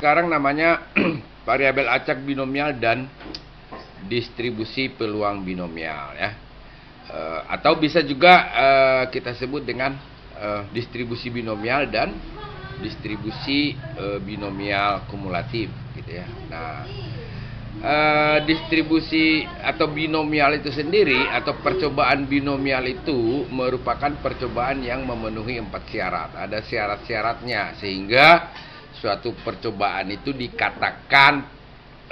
sekarang namanya variabel acak binomial dan distribusi peluang binomial ya. Atau bisa juga kita sebut dengan distribusi binomial dan distribusi binomial kumulatif gitu ya. Nah, distribusi atau binomial itu sendiri atau percobaan binomial itu merupakan percobaan yang memenuhi 4 syarat. Ada syarat-syaratnya sehingga suatu percobaan itu dikatakan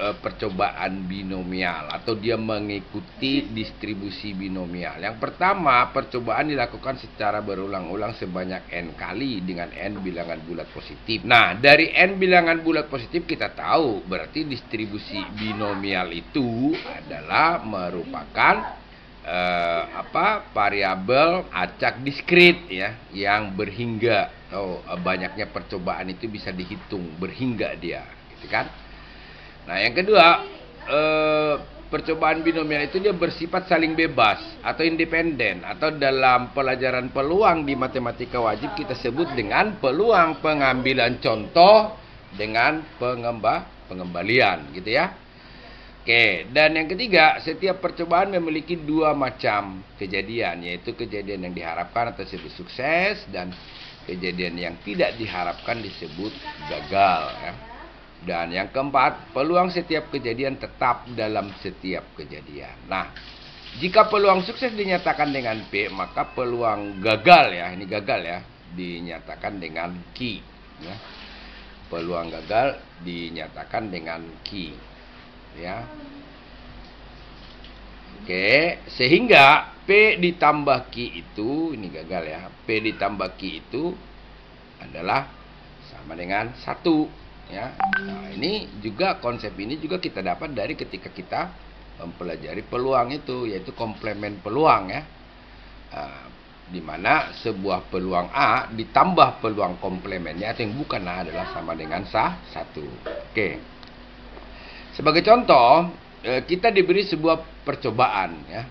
percobaan binomial atau dia mengikuti distribusi binomial. Yang pertama, percobaan dilakukan secara berulang-ulang sebanyak n kali dengan n bilangan bulat positif. Nah, dari n bilangan bulat positif kita tahu berarti distribusi binomial itu adalah merupakan variabel acak diskrit ya, yang berhingga atau banyaknya percobaan itu bisa dihitung berhingga dia, gitu kan? Nah, yang kedua, percobaan binomial itu dia bersifat saling bebas atau independen, atau dalam pelajaran peluang di matematika wajib kita sebut dengan peluang pengambilan contoh dengan pengembalian, gitu ya. Oke, dan yang ketiga, setiap percobaan memiliki 2 macam kejadian, yaitu kejadian yang diharapkan atau disebut sukses dan kejadian yang tidak diharapkan disebut gagal ya. Dan yang keempat, peluang setiap kejadian tetap dalam setiap kejadian. Nah, jika peluang sukses dinyatakan dengan P, maka peluang gagal ya, ini gagal ya, dinyatakan dengan Q ya. Peluang gagal dinyatakan dengan Q ya. Oke, sehingga P ditambah Q itu, ini gagal ya, P ditambah Q itu adalah sama dengan 1 ya. Nah, ini juga konsep ini juga kita dapat dari ketika kita mempelajari peluang itu, yaitu komplemen peluang ya. Di mana sebuah peluang A ditambah peluang komplemennya atau yang bukan A adalah sama dengan 1. Oke. Sebagai contoh, kita diberi sebuah percobaan ya.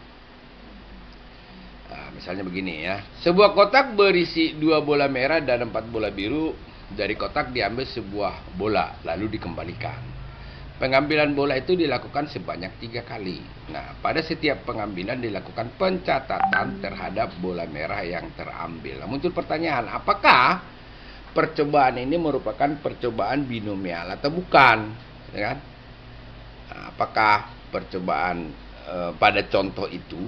Misalnya begini ya. Sebuah kotak berisi 2 bola merah dan 4 bola biru. Dari kotak diambil sebuah bola, lalu dikembalikan. Pengambilan bola itu dilakukan sebanyak 3 kali. Nah, pada setiap pengambilan dilakukan pencatatan terhadap bola merah yang terambil. Nah, muncul pertanyaan, apakah percobaan ini merupakan percobaan binomial atau bukan? Ya kan? Nah, apakah percobaan pada contoh itu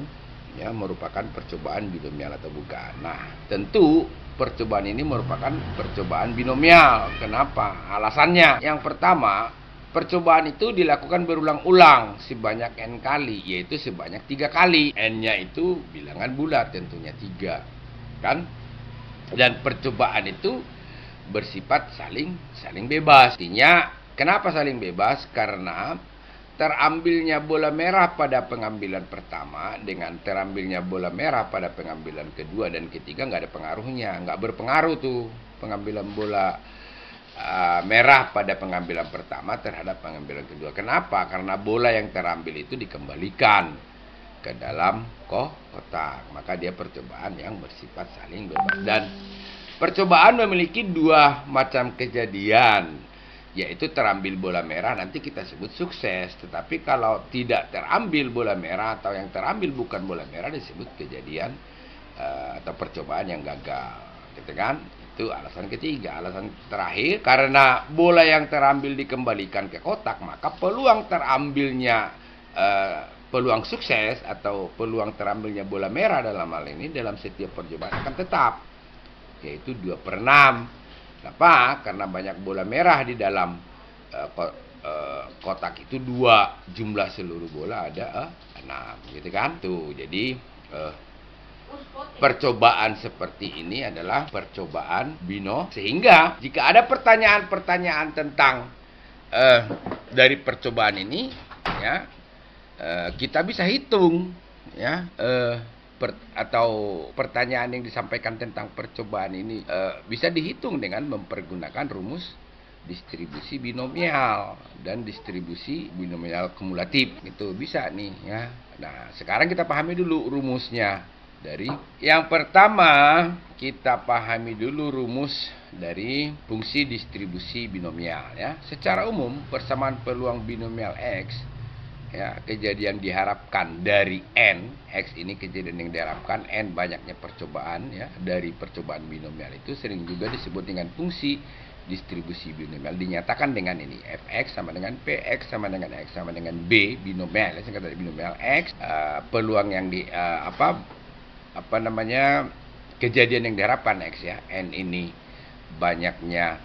ya merupakan percobaan binomial atau bukan? Nah, tentu percobaan ini merupakan percobaan binomial. Kenapa? Alasannya, yang pertama, percobaan itu dilakukan berulang-ulang sebanyak n kali, yaitu sebanyak 3 kali. N-nya itu bilangan bulat, tentunya 3 kan? Dan percobaan itu bersifat saling bebas. Artinya, kenapa saling bebas? Karena terambilnya bola merah pada pengambilan pertama dengan terambilnya bola merah pada pengambilan kedua dan ketiga nggak ada pengaruhnya, nggak berpengaruh tuh pengambilan bola merah pada pengambilan pertama terhadap pengambilan kedua. Kenapa? Karena bola yang terambil itu dikembalikan ke dalam kotak, maka dia percobaan yang bersifat saling bebas. Dan percobaan memiliki 2 macam kejadian, yaitu terambil bola merah nanti kita sebut sukses, tetapi kalau tidak terambil bola merah atau yang terambil bukan bola merah disebut kejadian atau percobaan yang gagal, gitu kan? Itu alasan ketiga. Alasan terakhir, karena bola yang terambil dikembalikan ke kotak, maka peluang terambilnya peluang sukses atau peluang terambilnya bola merah dalam hal ini dalam setiap percobaan akan tetap, yaitu 2/6. Kenapa? Karena banyak bola merah di dalam kotak itu 2, jumlah seluruh bola ada 6, gitu kan? Tuh, jadi percobaan seperti ini adalah percobaan binomial. Sehingga jika ada pertanyaan-pertanyaan tentang dari percobaan ini, ya kita bisa hitung, ya. Atau pertanyaan yang disampaikan tentang percobaan ini bisa dihitung dengan mempergunakan rumus distribusi binomial dan distribusi binomial kumulatif. Itu bisa nih ya. Nah, sekarang kita pahami dulu rumusnya. dari yang pertama kita pahami dulu rumus dari fungsi distribusi binomial ya. Secara umum persamaan peluang binomial X ya, kejadian diharapkan dari N, X ini kejadian yang diharapkan, N banyaknya percobaan ya, dari percobaan binomial itu sering juga disebut dengan fungsi distribusi binomial, dinyatakan dengan ini, Fx sama dengan Px sama dengan X sama dengan B binomial, singkat dari binomial X, peluang yang apa namanya, kejadian yang diharapkan X ya, N ini banyaknya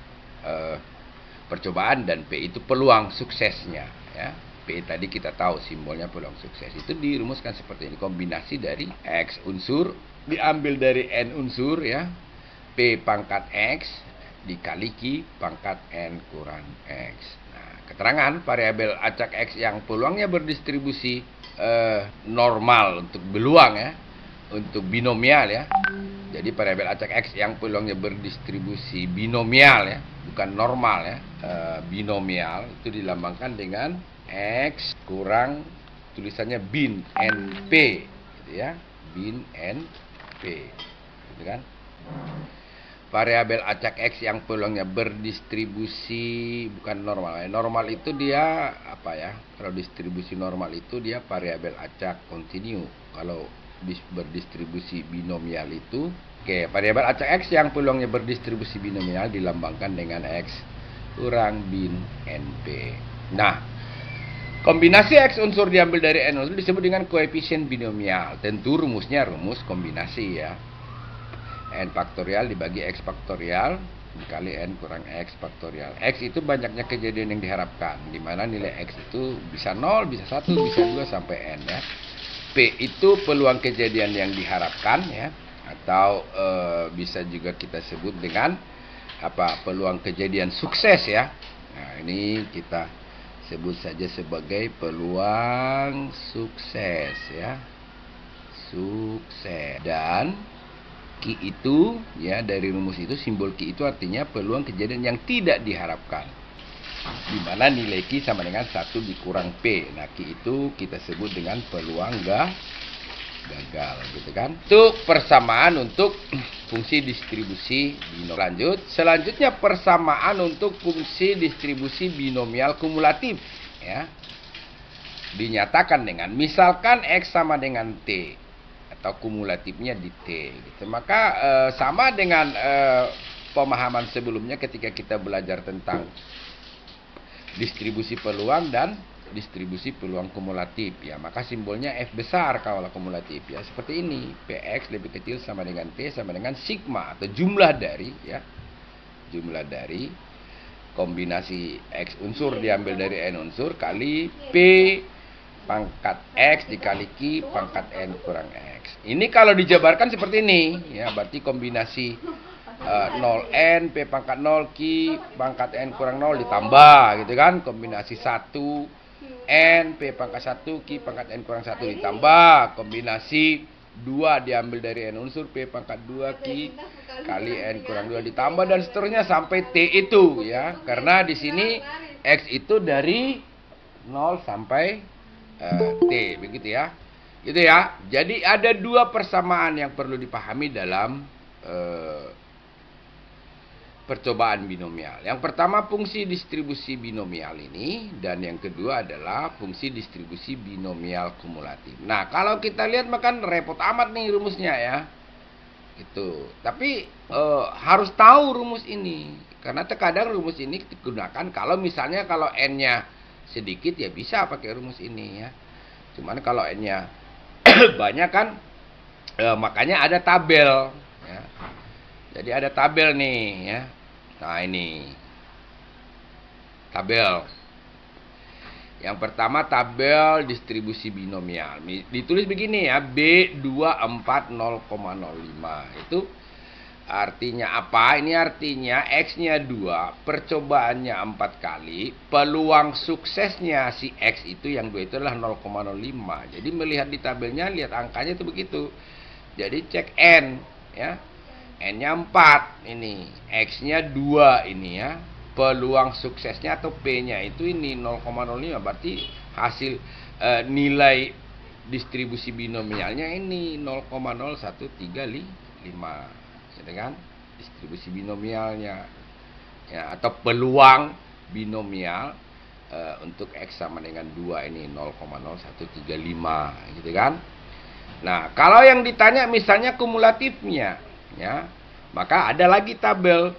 percobaan dan P itu peluang suksesnya ya. P tadi kita tahu simbolnya peluang sukses, itu dirumuskan seperti ini, kombinasi dari X unsur diambil dari N unsur ya, P pangkat X dikali Q pangkat N kurang X. Nah, keterangan variabel acak X yang peluangnya berdistribusi normal untuk beluang ya, untuk binomial ya. Jadi variabel acak X yang peluangnya berdistribusi binomial ya, bukan normal ya, binomial, itu dilambangkan dengan X kurang tulisannya bin NP gitu ya, bin NP gitu kan. Variabel acak X yang peluangnya berdistribusi bukan normal ya. Normal itu dia apa ya, kalau distribusi normal itu dia variabel acak kontinu. Kalau berdistribusi binomial itu variabel acak X yang peluangnya berdistribusi binomial dilambangkan dengan X kurang bin NP. Nah, kombinasi X unsur diambil dari N unsur disebut dengan koefisien binomial. Tentu rumusnya rumus kombinasi ya. N faktorial dibagi X faktorial dikali N kurang X faktorial. X itu banyaknya kejadian yang diharapkan, di mana nilai X itu bisa 0, bisa 1, bisa 2 sampai N ya. P itu peluang kejadian yang diharapkan ya, atau bisa juga kita sebut dengan peluang kejadian sukses ya. Nah, ini kita sebut saja sebagai peluang sukses ya, sukses. Dan Q itu ya, dari rumus itu simbol Q itu artinya peluang kejadian yang tidak diharapkan, di mana nilai Q sama dengan 1 dikurang P. Nah, Q itu kita sebut dengan peluang gagal gitu kan. Itu persamaan untuk fungsi distribusi binomial. Selanjutnya persamaan untuk fungsi distribusi binomial kumulatif ya. Dinyatakan dengan misalkan X sama dengan T atau kumulatifnya di T gitu. Maka sama dengan pemahaman sebelumnya ketika kita belajar tentang distribusi peluang dan distribusi peluang kumulatif ya. Maka simbolnya F besar kalau kumulatif ya, seperti ini. Px lebih kecil sama dengan P sama dengan sigma atau jumlah dari ya, jumlah dari kombinasi X unsur diambil dari N unsur kali P pangkat X dikali Q pangkat N kurang X. Ini kalau dijabarkan seperti ini ya, berarti kombinasi 0N P pangkat 0 Q pangkat N kurang 0 ditambah gitu kan, kombinasi 1 N P pangkat 1 Q pangkat N kurang 1 ditambah kombinasi 2 diambil dari N unsur P pangkat 2 Q kali N kurang 2 ditambah dan seterusnya sampai T itu ya, karena di sini X itu dari 0 sampai T begitu ya, gitu ya. Jadi ada dua persamaan yang perlu dipahami dalam percobaan binomial. Yang pertama fungsi distribusi binomial ini, dan yang kedua adalah fungsi distribusi binomial kumulatif. Nah, kalau kita lihat makan repot amat nih rumusnya ya. Itu. Tapi harus tahu rumus ini, karena terkadang rumus ini digunakan kalau misalnya kalau N-nya sedikit ya bisa pakai rumus ini ya. Cuman kalau N-nya banyak kan, makanya ada tabel ya. Jadi ada tabel nih ya. Nah, ini tabel. Yang pertama tabel distribusi binomial. Ditulis begini ya, B24 0,05. Itu artinya apa? Ini artinya X-nya 2, percobaannya 4 kali, peluang suksesnya si X itu yang 2 itu adalah 0,05. Jadi melihat di tabelnya, lihat angkanya itu begitu. Jadi cek N ya. N-nya 4 ini, X-nya 2 ini ya. Peluang suksesnya atau P-nya itu ini 0,05, berarti hasil nilai distribusi binomialnya ini 0,0135, gitu kan? Distribusi binomialnya ya, atau peluang binomial untuk X sama dengan 2 ini 0,0135, gitu kan? Nah, kalau yang ditanya misalnya kumulatifnya ya, maka ada lagi tabel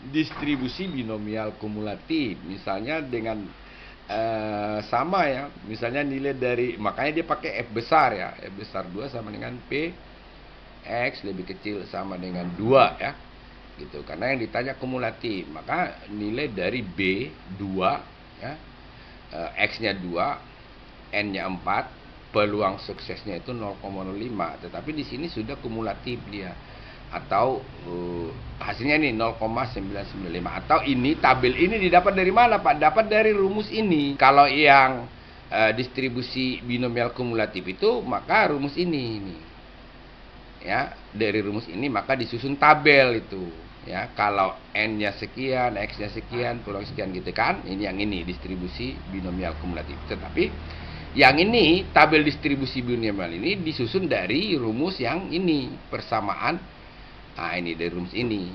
distribusi binomial kumulatif, misalnya dengan sama ya, misalnya nilai dari, makanya dia pakai F besar ya, F besar 2 sama dengan P X lebih kecil sama dengan 2 ya, gitu. Karena yang ditanya kumulatif, maka nilai dari B 2 ya, X nya 2, N nya 4, peluang suksesnya itu 0,05, tetapi di sini sudah kumulatif dia, atau hasilnya ini 0,995, atau ini tabel ini didapat dari mana Pak? Dapat dari rumus ini. Kalau yang distribusi binomial kumulatif itu, maka rumus ini ya, dari rumus ini maka disusun tabel itu ya. Kalau N-nya sekian, X-nya sekian, peluang sekian, gitu kan. Ini yang ini distribusi binomial kumulatif. Tetapi yang ini tabel distribusi binomial ini disusun dari rumus yang ini, persamaan. Nah, ini dari rumus ini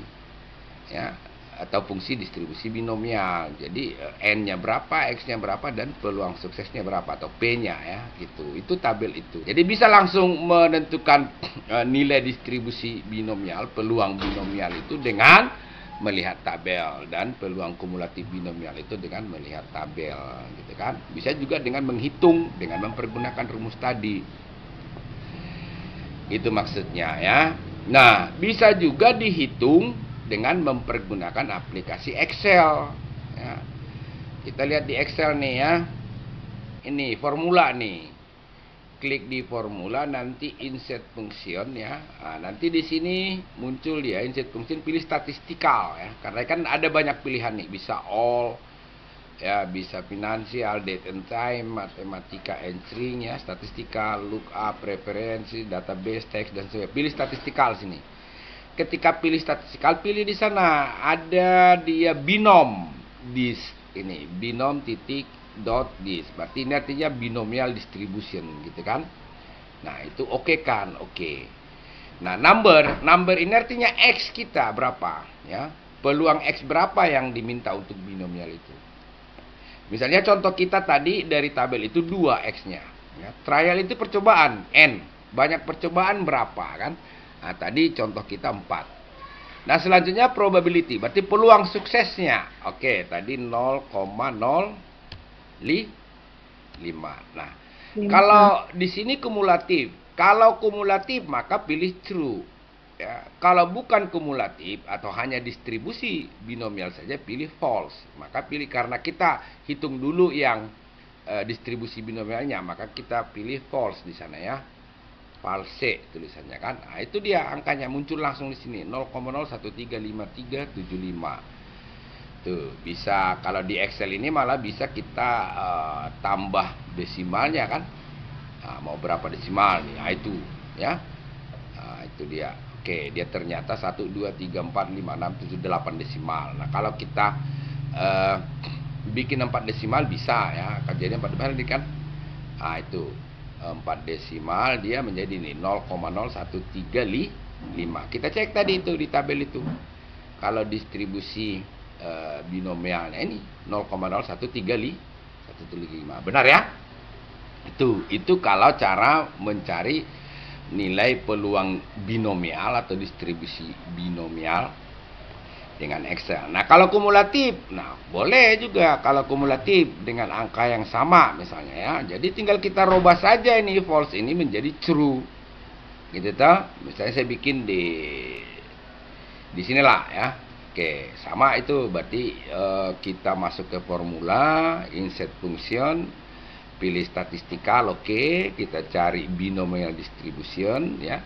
ya, atau fungsi distribusi binomial. Jadi N-nya berapa, X-nya berapa, dan peluang suksesnya berapa, atau P-nya ya, gitu. Itu tabel itu. Jadi bisa langsung menentukan nilai distribusi binomial, peluang binomial itu dengan melihat tabel, dan peluang kumulatif binomial itu dengan melihat tabel, gitu kan. Bisa juga dengan menghitung dengan mempergunakan rumus tadi. Itu maksudnya ya. Nah, bisa juga dihitung dengan mempergunakan aplikasi Excel ya. Kita lihat di Excel nih ya. Ini formula nih. Klik di formula, nanti insert function ya. Nah, nanti di sini muncul ya insert function, pilih statistikal ya. Karena kan ada banyak pilihan nih, bisa all ya, bisa finansial, date and time, matematika and string ya, statistikal, lookup, preferensi, database, teks, dan sebagainya. Pilih statistikal sini. Ketika pilih statistikal, pilih di sana ada dia binom dis, ini binom titik dot dis, berarti ini artinya binomial distribution, gitu kan. Nah, itu oke kan? Oke. Nah, number ini artinya X kita berapa ya, peluang X berapa yang diminta untuk binomial itu. Misalnya contoh kita tadi dari tabel itu 2 X-nya ya. Trial itu percobaan, N. Banyak percobaan berapa kan? Nah, tadi contoh kita 4. Nah, selanjutnya probability, berarti peluang suksesnya. Oke, tadi 0,05. Nah, kalau di sini kumulatif. Kalau kumulatif maka pilih true. Ya, kalau bukan kumulatif atau hanya distribusi binomial saja, pilih false. Maka pilih, karena kita hitung dulu yang distribusi binomialnya, maka kita pilih false di sana ya. False tulisannya kan. Nah, itu dia angkanya muncul langsung di sini 0,0135375. Tuh, bisa kalau di Excel ini malah bisa kita tambah desimalnya kan. Nah, mau berapa desimal nih? Nah, itu ya. Nah, itu dia. Oke, dia ternyata 1, 2, 3, 4, 5, 6, 7, 8 desimal. Nah, kalau kita bikin 4 desimal bisa ya. Jadi 4 desimal kan. Nah, itu 4 desimal dia menjadi ini 0,0135. Kita cek tadi itu di tabel itu. Kalau distribusi binomialnya ini 0,0135. Benar ya? Itu kalau cara mencari nilai peluang binomial atau distribusi binomial dengan Excel. Nah, kalau kumulatif, nah boleh juga kalau kumulatif dengan angka yang sama misalnya ya. Jadi tinggal kita rubah saja ini false ini menjadi true. Gitu toh. Misalnya saya bikin di sinilah ya. Oke, sama itu berarti kita masuk ke formula, insert function, pilih statistikal, oke, kita cari binomial distribution ya.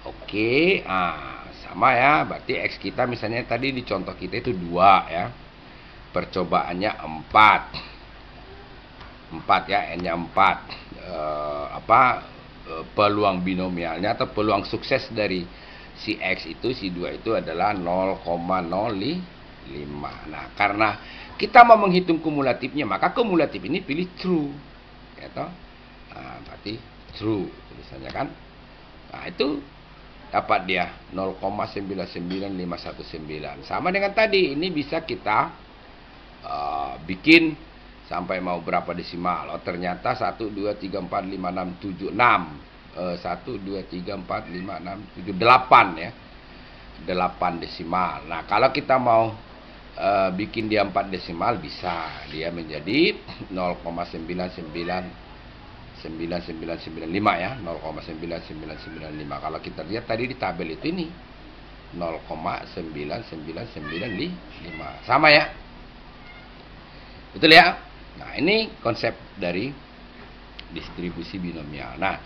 Oke, sama ya, berarti X kita misalnya tadi di contoh kita itu 2 ya. Percobaannya 4 ya, N-nya 4. Peluang binomialnya atau peluang sukses dari si X itu, si 2 itu adalah 0,05. Nah, karena kita mau menghitung kumulatifnya, maka kumulatif ini pilih true. Ya toh? Nah, berarti true tulisannya kan. Nah, itu dapat dia 0,99519. Sama dengan tadi, ini bisa kita bikin sampai mau berapa desimal. Oh, ternyata 1 2 3 4 5 6 7 6. 1 2 3 4 5 6 7 8 ya. 8 desimal. Nah, kalau kita mau bikin dia 4 desimal bisa. Dia menjadi 0,99995 ya, 0,99995. Kalau kita lihat tadi di tabel itu ini 0,99995. Sama ya. Betul ya? Nah, ini konsep dari distribusi binomial. Nah,